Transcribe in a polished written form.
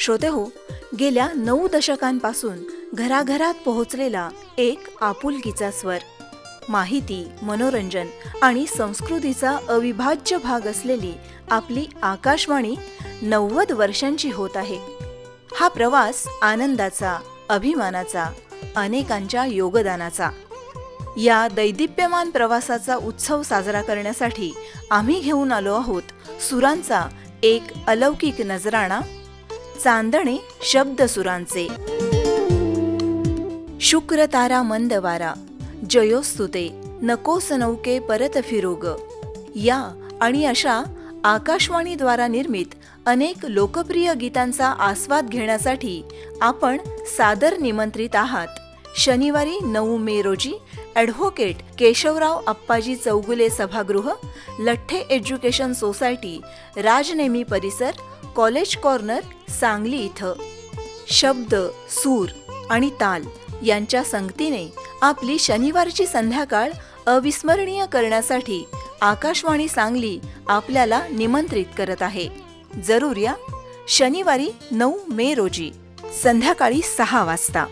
श्रोतेहो, गेल्या 9 दशकांपासून घराघरात पोहोचलेला एक आपुलकीचा स्वर, माहिती, मनोरंजन आणि संस्कृतीचा अविभाज्य भाग असलेली आपली आकाशवाणी 90 वर्षांची होत आहे. हा प्रवास आनंदाचा, अभिमानाचा, अनेकांच्या योगदानाचा. या दैदिप्यमान प्रवासाचा उत्सव साजरा करण्यासाठी आम्ही घेऊन आलो आहोत सुरांचा एक अलौकिक नजराणा, चांदणे शब्द सुरांचे. शुक्र तारा मंद वारा, जयोस्तुते नकोस नौके परत फिरोग, या आणि अशा आकाशवाणीद्वारा निर्मित अनेक लोकप्रिय गीतांचा आस्वाद घेण्यासाठी आपण सादर निमंत्रित आहात. शनिवारी 9 मे रोजी ॲडव्होकेट केशवराव अप्पाजी चौगुले सभागृह, लठ्ठे एज्युकेशन सोसायटी, राजनेमी परिसर, कॉलेज कॉर्नर, सांगली इथं. शब्द, सूर आणि ताल यांच्या संगतीने आपली शनिवारची संध्याकाळ अविस्मरणीय करण्यासाठी आकाशवाणी सांगली आपल्याला निमंत्रित करत आहे. जरूर या. शनिवारी 9 मे रोजी संध्याकाळी 6 वाजता.